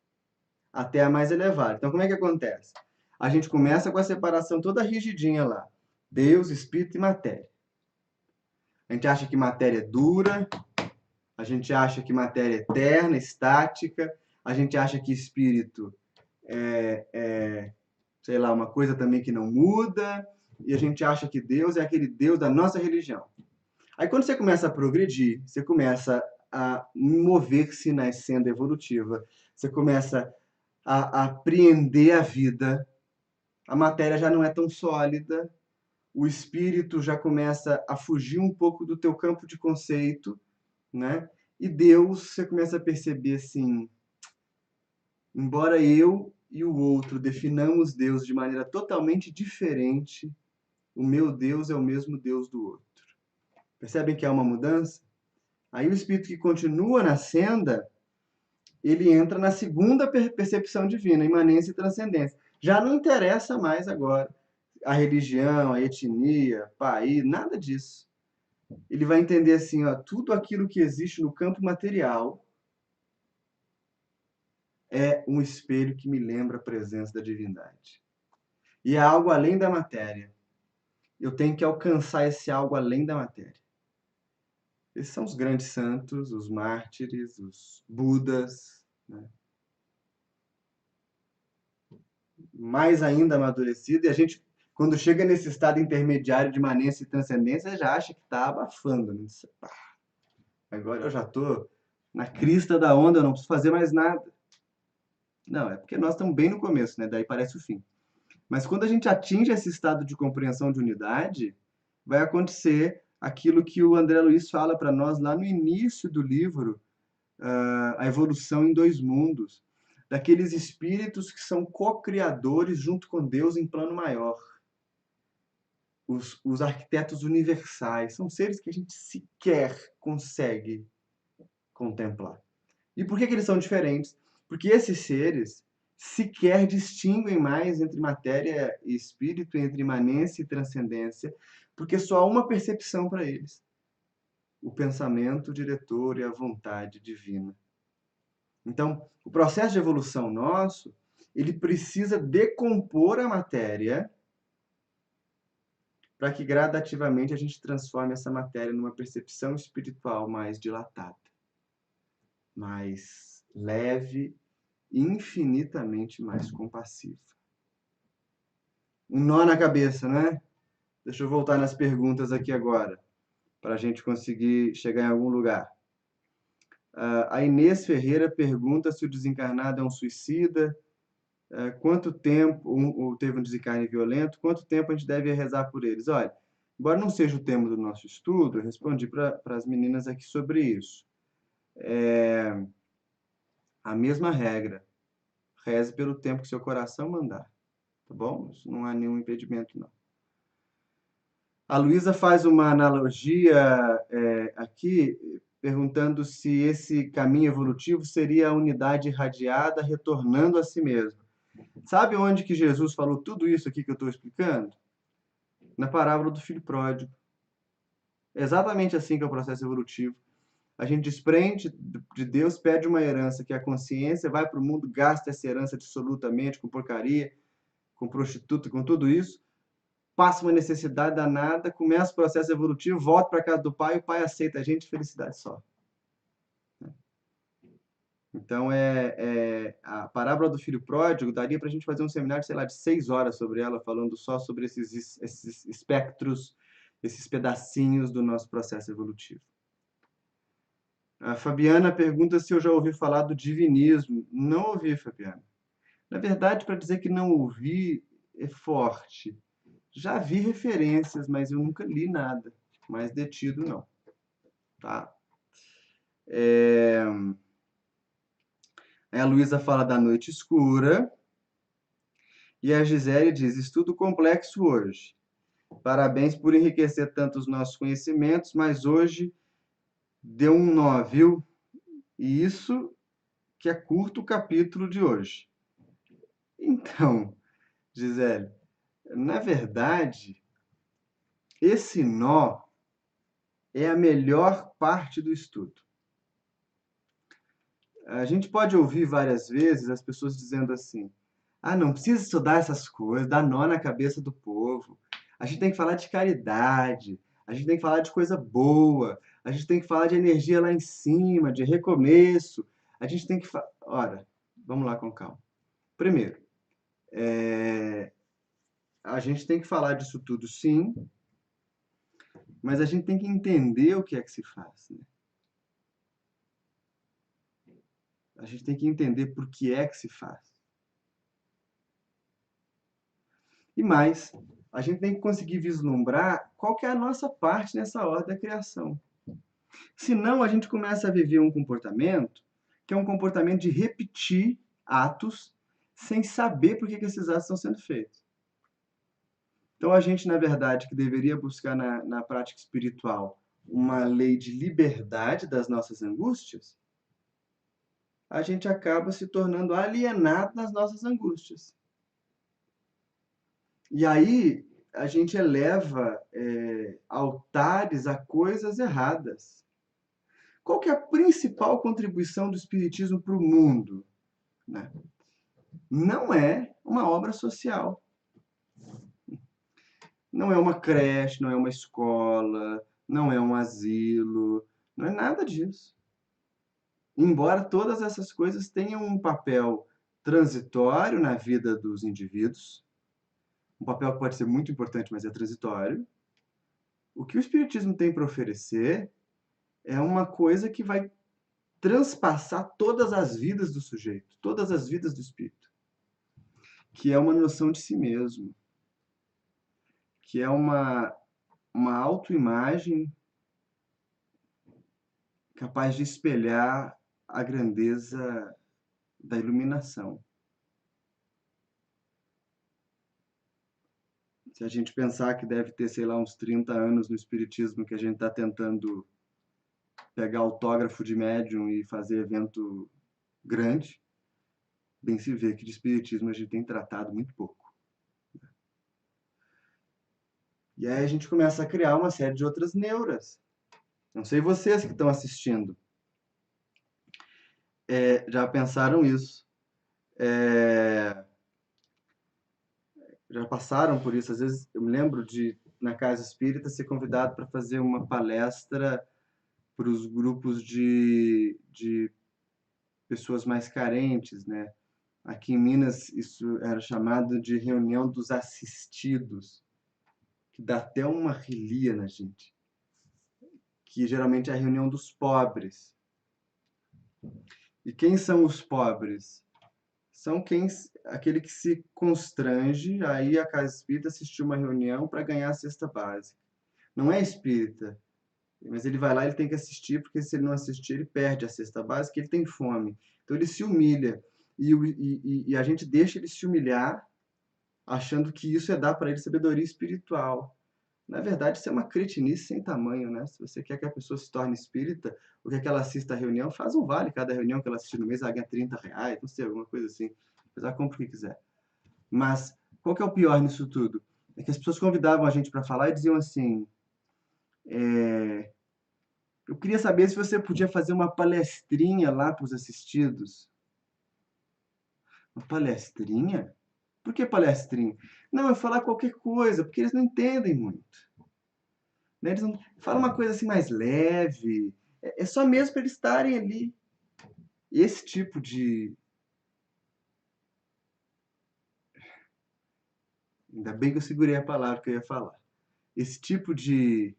até a mais elevada. Então, como é que acontece? A gente começa com a separação toda rigidinha lá. Deus, Espírito e Matéria. A gente acha que matéria é dura, a gente acha que matéria é eterna, estática, a gente acha que espírito sei lá, uma coisa também que não muda, e a gente acha que Deus é aquele Deus da nossa religião. Aí quando você começa a progredir, você começa a mover-se na senda evolutiva, você começa a apreender a vida, a matéria já não é tão sólida, o espírito já começa a fugir um pouco do teu campo de conceito, né? E Deus, você começa a perceber assim, embora eu e o outro definamos Deus de maneira totalmente diferente, o meu Deus é o mesmo Deus do outro. Percebem que há uma mudança? Aí o espírito que continua na senda, ele entra na segunda percepção divina, imanência e transcendência. Já não interessa mais agora a religião, a etnia, país, nada disso. Ele vai entender assim, ó, tudo aquilo que existe no campo material é um espelho que me lembra a presença da divindade. E é algo além da matéria. Eu tenho que alcançar esse algo além da matéria. Esses são os grandes santos, os mártires, os budas, né? Mais ainda amadurecido, e a gente, quando chega nesse estado intermediário de imanência e transcendência, já acha que está abafando. Né? Agora eu já estou na crista da onda, eu não preciso fazer mais nada. Não, é porque nós estamos bem no começo, né? Daí parece o fim. Mas quando a gente atinge esse estado de compreensão de unidade, vai acontecer aquilo que o André Luiz fala para nós lá no início do livro, A Evolução em Dois Mundos, daqueles espíritos que são co-criadores junto com Deus em plano maior. Os arquitetos universais, são seres que a gente sequer consegue contemplar. E por que eles são diferentes? Porque esses seres sequer distinguem mais entre matéria e espírito, entre imanência e transcendência, porque só há uma percepção para eles: o pensamento diretor e a vontade divina. Então, o processo de evolução nosso, ele precisa decompor a matéria para que gradativamente a gente transforme essa matéria numa percepção espiritual mais dilatada, mais leve, infinitamente mais compassiva. Um nó na cabeça, né? Deixa eu voltar nas perguntas aqui agora, para a gente conseguir chegar em algum lugar. A Inês Ferreira pergunta se o desencarnado é um suicida, quanto tempo, ou teve um desencarne violento, quanto tempo a gente deve rezar por eles? Olha, embora não seja o tema do nosso estudo, eu respondi para as meninas aqui sobre isso. A mesma regra, reze pelo tempo que seu coração mandar, tá bom? Isso não há nenhum impedimento, não. A Luísa faz uma analogia aqui, perguntando se esse caminho evolutivo seria a unidade irradiada retornando a si mesma. Sabe onde que Jesus falou tudo isso aqui que eu estou explicando? Na parábola do filho pródigo. É exatamente assim que é o processo evolutivo. A gente desprende de Deus, pede uma herança, que é a consciência, vai para o mundo, gasta essa herança absolutamente, com porcaria, com prostituta, com tudo isso, passa uma necessidade danada, começa o processo evolutivo, volta para a casa do pai, o pai aceita a gente, felicidade só. Então, a parábola do filho pródigo daria para a gente fazer um seminário, sei lá, de 6 horas sobre ela, falando só sobre esses espectros, esses pedacinhos do nosso processo evolutivo. A Fabiana pergunta se eu já ouvi falar do divinismo. Não ouvi, Fabiana. Na verdade, para dizer que não ouvi é forte. Já vi referências, mas eu nunca li nada. mas detido não, tá? Aí a Luísa fala da noite escura, e a Gisele diz, estudo complexo hoje. Parabéns por enriquecer tanto os nossos conhecimentos, mas hoje deu um nó, viu? E isso que é curto o capítulo de hoje. Então, Gisele, na verdade, esse nó é a melhor parte do estudo. A gente pode ouvir várias vezes as pessoas dizendo assim: ah, não precisa estudar essas coisas, dá nó na cabeça do povo. A gente tem que falar de caridade, a gente tem que falar de coisa boa, a gente tem que falar de energia lá em cima, de recomeço. A gente tem que. Ora, vamos lá com calma. Primeiro, a gente tem que falar disso tudo sim, mas a gente tem que entender o que é que se faz, né? A gente tem que entender por que é que se faz. E mais, a gente tem que conseguir vislumbrar qual que é a nossa parte nessa ordem da criação. Senão, a gente começa a viver um comportamento que é um comportamento de repetir atos sem saber por que esses atos estão sendo feitos. Então, a gente, na verdade, que deveria buscar na prática espiritual uma lei de liberdade das nossas angústias, a gente acaba se tornando alienado nas nossas angústias. E aí a gente eleva altares a coisas erradas. Qual que é a principal contribuição do Espiritismo para o mundo? Né? Não é uma obra social. Não é uma creche, não é uma escola, não é um asilo, não é nada disso. Embora todas essas coisas tenham um papel transitório na vida dos indivíduos, um papel que pode ser muito importante, mas é transitório, o que o Espiritismo tem para oferecer é uma coisa que vai transpassar todas as vidas do sujeito, todas as vidas do espírito, que é uma noção de si mesmo, que é uma autoimagem capaz de espelhar a grandeza da iluminação. Se a gente pensar que deve ter, sei lá, uns 30 anos no Espiritismo que a gente está tentando pegar autógrafo de médium e fazer evento grande, bem se vê que de Espiritismo a gente tem tratado muito pouco. E aí a gente começa a criar uma série de outras neuras. Não sei vocês que estão assistindo, já pensaram isso? Já passaram por isso? Às vezes eu me lembro de, na Casa Espírita, ser convidado para fazer uma palestra para os grupos de pessoas mais carentes, né? Aqui em Minas, isso era chamado de reunião dos assistidos, que dá até uma relia na gente, que geralmente é a reunião dos pobres. E quem são os pobres? São aquele que se constrange a ir à casa espírita assistir uma reunião para ganhar a cesta básica. Não é espírita, mas ele vai lá, ele tem que assistir, porque se ele não assistir, ele perde a cesta básica, ele tem fome. Então ele se humilha. E a gente deixa ele se humilhar, achando que isso é dar para ele sabedoria espiritual. Na verdade, isso é uma cretinice sem tamanho, né? Se você quer que a pessoa se torne espírita, ou quer que ela assista a reunião, faz um vale. Cada reunião que ela assistir no mês, ela ganha R$ 30, não sei, alguma coisa assim. Depois ela compra o que quiser. Mas, qual que é o pior nisso tudo? É que as pessoas convidavam a gente para falar e diziam assim, eu queria saber se você podia fazer uma palestrinha lá para os assistidos. Uma palestrinha? Por que palestrinha? Não, é falar qualquer coisa, porque eles não entendem muito. Né? Eles não... Falam uma coisa assim mais leve. É só mesmo para eles estarem ali. Esse tipo de... Ainda bem que eu segurei a palavra que eu ia falar. Esse tipo de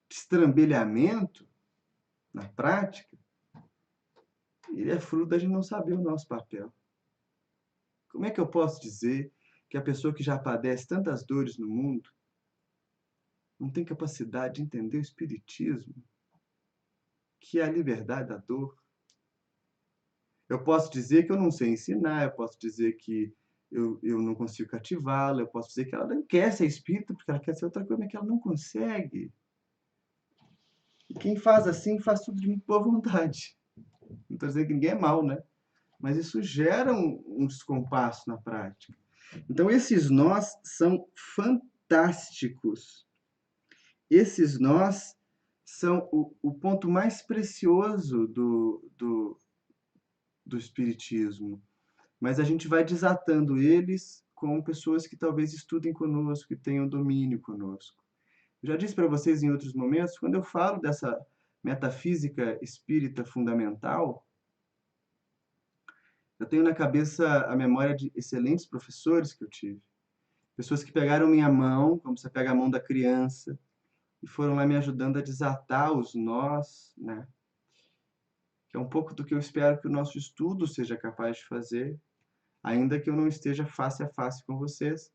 estrambelhamento, na prática, ele é fruto da gente não saber o nosso papel. Como é que eu posso dizer que a pessoa que já padece tantas dores no mundo, não tem capacidade de entender o espiritismo, que é a liberdade da dor. Eu posso dizer que eu não sei ensinar, eu posso dizer que eu não consigo cativá-la, eu posso dizer que ela não quer ser espírita porque ela quer ser outra coisa, mas que ela não consegue. E quem faz assim faz tudo de muito boa vontade. Não estou dizendo que ninguém é mal, né? Mas isso gera um descompasso na prática. Então, esses nós são fantásticos. Esses nós são o ponto mais precioso do Espiritismo. Mas a gente vai desatando eles com pessoas que talvez estudem conosco, que tenham domínio conosco. Eu já disse para vocês em outros momentos, quando eu falo dessa metafísica espírita fundamental, eu tenho na cabeça a memória de excelentes professores que eu tive. Pessoas que pegaram minha mão, como você pega a mão da criança, e foram lá me ajudando a desatar os nós, né? Que é um pouco do que eu espero que o nosso estudo seja capaz de fazer, ainda que eu não esteja face a face com vocês.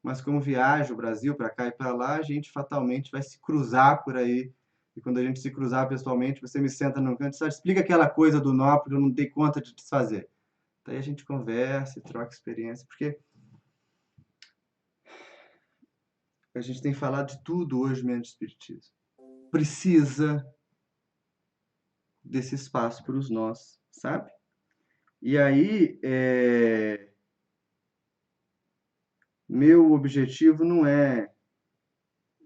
Mas como viajo o Brasil para cá e para lá, a gente fatalmente vai se cruzar por aí. E quando a gente se cruzar pessoalmente, você me senta num canto e só explica aquela coisa do nó, porque eu não dei conta de desfazer. Daí a gente conversa e troca experiência, porque a gente tem falado de tudo hoje menos de espiritismo. Precisa desse espaço para os nós, sabe? E aí, meu objetivo não é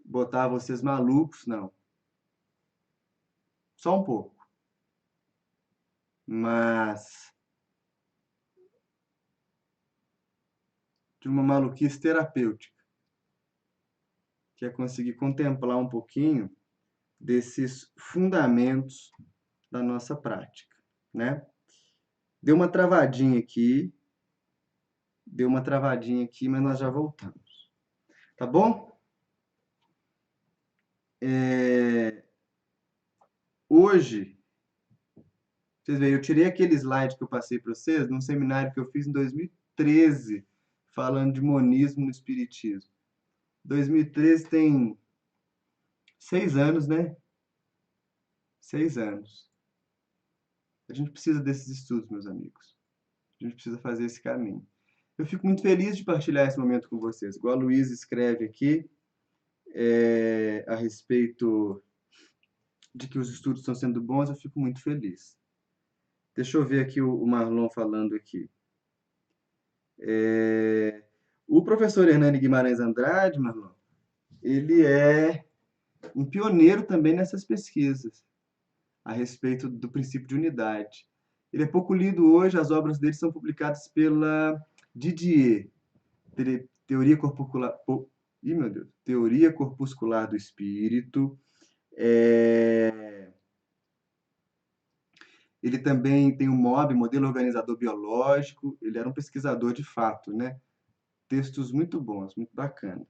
botar vocês malucos, não. Só um pouco. Mas de uma maluquice terapêutica, que é conseguir contemplar um pouquinho desses fundamentos da nossa prática, né? Deu uma travadinha aqui, mas nós já voltamos. Tá bom? Hoje, vocês veem, eu tirei aquele slide que eu passei para vocês num seminário que eu fiz em 2013, falando de monismo no espiritismo. 2013 tem 6 anos, né? 6 anos. A gente precisa desses estudos, meus amigos. A gente precisa fazer esse caminho. Eu fico muito feliz de partilhar esse momento com vocês. Igual a Luísa escreve aqui, a respeito de que os estudos estão sendo bons, eu fico muito feliz. Deixa eu ver aqui o Marlon falando aqui. O professor Hernani Guimarães Andrade, Marlon, ele é um pioneiro também nessas pesquisas a respeito do princípio de unidade. Ele é pouco lido hoje, as obras dele são publicadas pela Didier, Teoria Corpuscular, meu Deus, Teoria Corpuscular do Espírito. Ele também tem o MOB, Modelo Organizador Biológico. Ele era um pesquisador de fato, né? Textos muito bons, muito bacanas.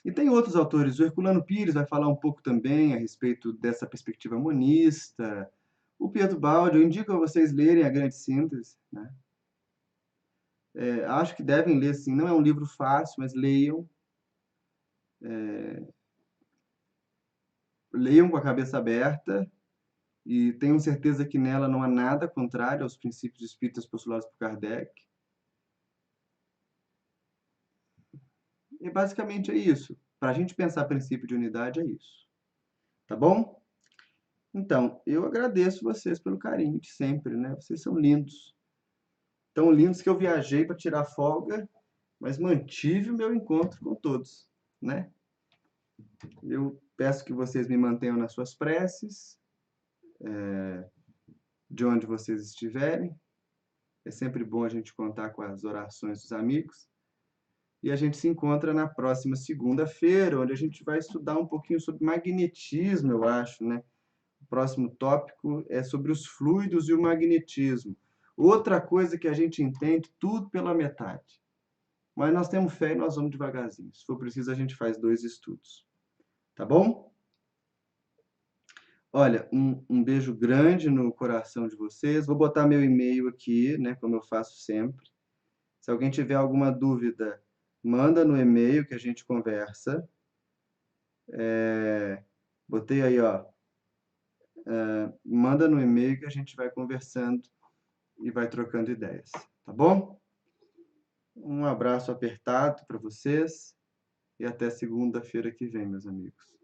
E tem outros autores. O Herculano Pires vai falar um pouco também a respeito dessa perspectiva monista. O Pietro Baldi, eu indico a vocês lerem A Grande Síntese, né? Acho que devem ler, sim. Não é um livro fácil, mas leiam. Leiam com a cabeça aberta e tenham certeza que nela não há nada contrário aos princípios espíritas postulados por Kardec. E basicamente é isso. Para a gente pensar princípio de unidade, é isso. Tá bom? Então, eu agradeço vocês pelo carinho de sempre, né? Vocês são lindos. Tão lindos que eu viajei para tirar folga, mas mantive o meu encontro com todos, né? Eu peço que vocês me mantenham nas suas preces, de onde vocês estiverem. É sempre bom a gente contar com as orações dos amigos. E a gente se encontra na próxima segunda-feira, onde a gente vai estudar um pouquinho sobre magnetismo, eu acho, né? O próximo tópico é sobre os fluidos e o magnetismo. Outra coisa que a gente entende tudo pela metade. Mas nós temos fé e nós vamos devagarzinho. Se for preciso, a gente faz 2 estudos. Tá bom? Olha, um beijo grande no coração de vocês. Vou botar meu e-mail aqui, né, como eu faço sempre. Se alguém tiver alguma dúvida, manda no e-mail que a gente conversa. Botei aí, ó. Manda no e-mail que a gente vai conversando e vai trocando ideias, tá bom? Um abraço apertado para vocês e até segunda-feira que vem, meus amigos.